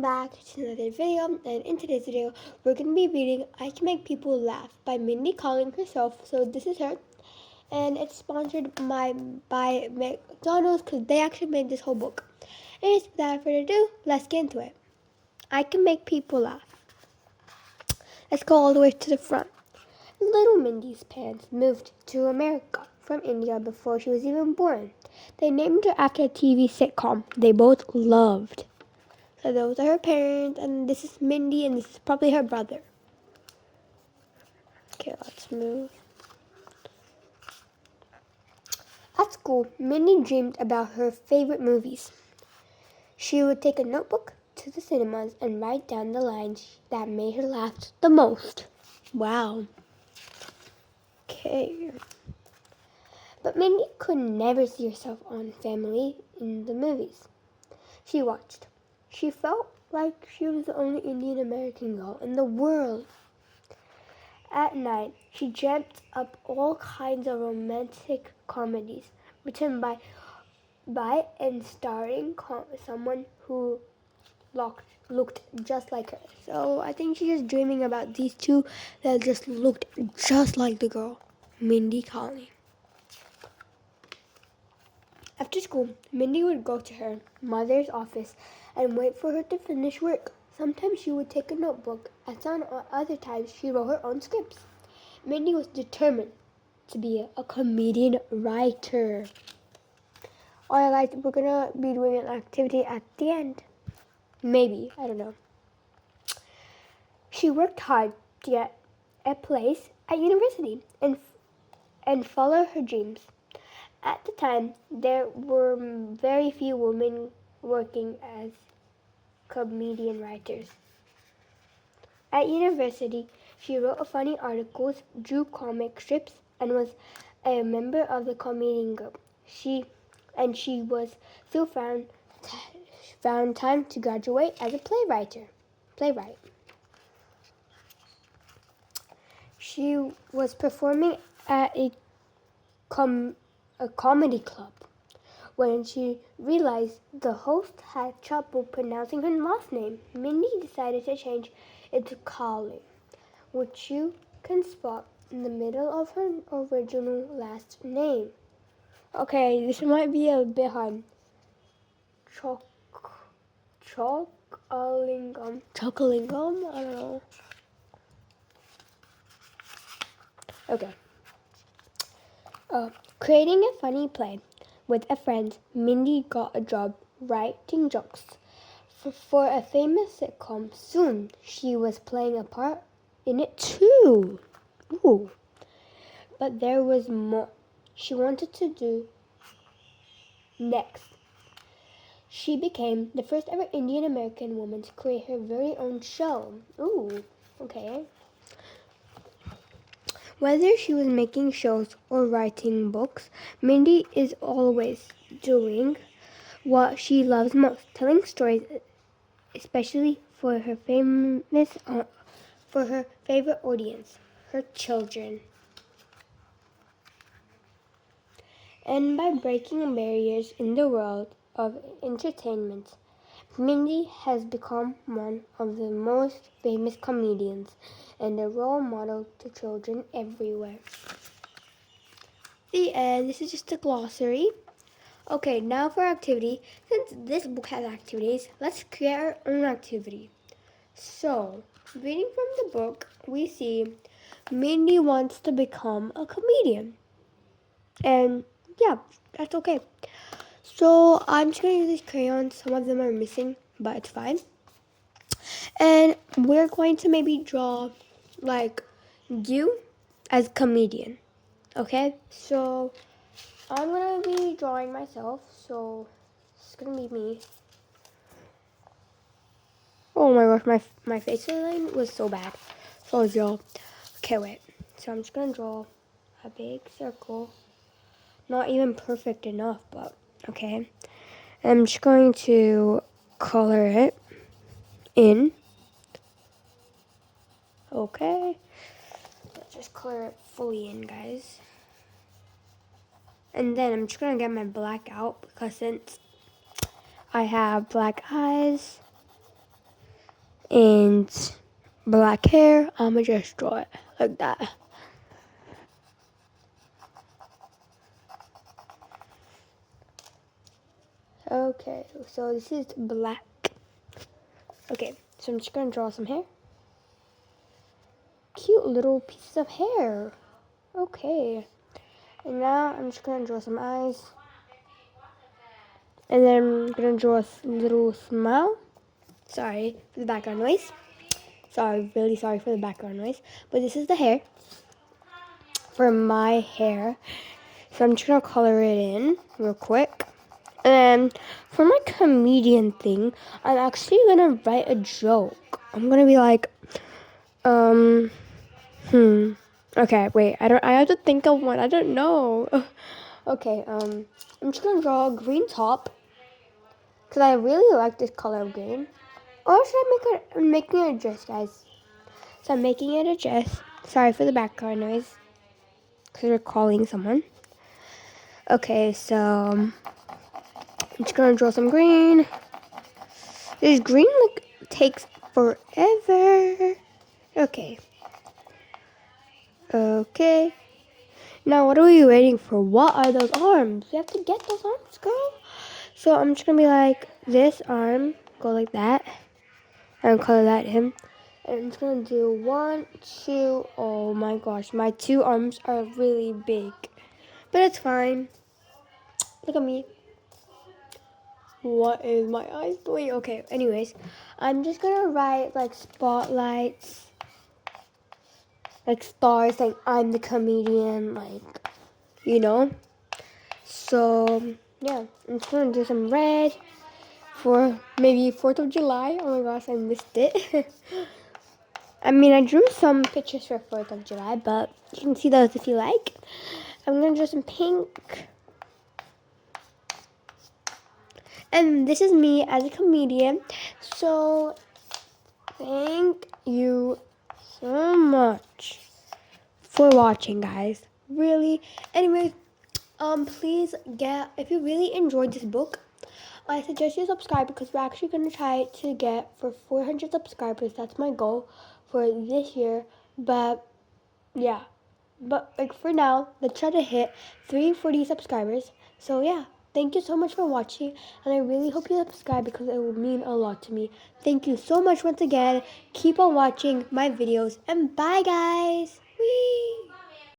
welcome back to another video. And in today's video, we're going to be reading I Can Make People Laugh by Mindy Kaling herself. So this is her, and it's sponsored by McDonald's because they actually made this whole book. Anyways, without further ado, let's get into it. I Can Make People Laugh. Let's go all the way to the front. Little Mindy's parents moved to America from India before she was even born. They named her after a TV sitcom they both loved. So those are her parents, and this is Mindy, and this is probably her brother. Okay, let's move. At school, Mindy dreamed about her favorite movies. She would take a notebook to the cinemas and write down the lines that made her laugh the most. Wow. Okay. But Mindy could never see herself on Family in the movies she watched. She felt like she was the only Indian American girl in the world. At night, she dreamt up all kinds of romantic comedies written by and starring someone who looked just like her. So I think she's just dreaming about these two that just looked just like the girl, Mindy Kaling. After school, Mindy would go to her mother's office and wait for her to finish work. Sometimes she would take a notebook, and other times she wrote her own scripts. Mindy was determined to be a comedian writer. Alright guys, we're gonna be doing an activity at the end. Maybe, I don't know. She worked hard to get a place at university and follow her dreams. At the time, there were very few women working as comedian writers. At university, she wrote funny articles, drew comic strips, and was a member of the comedian group. She was still found time to graduate as a playwright. She was performing at a comedy club when she realized the host had trouble pronouncing her last name. Mindy decided to change it to Kaling, which you can spot in the middle of her original last name. Okay, this might be a bit hard. Chocolingum? I don't know. Okay. Creating a funny play with a friend, Mindy got a job writing jokes for a famous sitcom. Soon, she was playing a part in it too. Ooh. But there was more she wanted to do next. She became the first ever Indian American woman to create her very own show. Ooh, okay. Whether she was making shows or writing books, Mindy is always doing what she loves most, telling stories, especially for her favorite audience, her children. And by breaking barriers in the world of entertainment, Mindy has become one of the most famous comedians and a role model to children everywhere. The end. This is just a glossary. Okay, now for activity. Since this book has activities, let's create our own activity. So, reading from the book, we see Mindy wants to become a comedian. And yeah, that's okay. So I'm just going to use these crayons. Some of them are missing, but it's fine. And we're going to maybe draw like you as comedian. Okay? So I'm going to be drawing myself. So it's going to be me. Oh my gosh, my face line was so bad. So I'll draw. Okay, wait. So I'm just going to draw a big circle. Not even perfect enough, but okay. I'm just going to color it in. Okay. Let's just color it fully in, guys. And then I'm just going to get my black out because since I have black eyes, and black hair. I'm gonna just draw it like that. Okay, so this is black. Okay, so I'm just gonna draw some hair. Cute little pieces of hair. Okay, and now I'm just gonna draw some eyes. And then I'm gonna draw a little smile. Sorry for the background noise. Sorry, really sorry for the background noise. But this is the hair for my hair. So I'm just gonna color it in real quick. And for my comedian thing, I'm actually gonna write a joke. I'm gonna be like, okay, wait, I have to think of one. I don't know. Okay, I'm just gonna draw a green top because I really like this color of green. Or should I'm making it a dress, guys. So I'm making it a dress. Sorry for the background noise because we're calling someone. Okay, so I'm just gonna draw some green. This green takes forever. Okay. Okay. Now what are we waiting for? What are those arms? We have to get those arms, girl. So I'm just gonna be like this arm, go like that, and color that him. And I'm just gonna do 1, 2. Oh my gosh, my 2 arms are really big, but it's fine. Look at me. What is my eyes doing? Okay, anyways, I'm just gonna write like spotlights, like stars, like I'm the comedian, like, you know. So yeah, I'm just gonna do some red for maybe 4th of July. Oh my gosh, I missed it. I mean, I drew some pictures for 4th of July, but you can see those if you like. I'm gonna draw some pink. And this is me as a comedian. So thank you so much for watching, guys. Really. Anyways, please if you really enjoyed this book, I suggest you subscribe because we're actually gonna try to get for 400 subscribers. That's my goal for this year. But yeah. But like for now, let's try to hit 340 subscribers. So yeah, thank you so much for watching, and I really hope you subscribe because it will mean a lot to me. Thank you so much once again. Keep on watching my videos, and bye guys. Whee!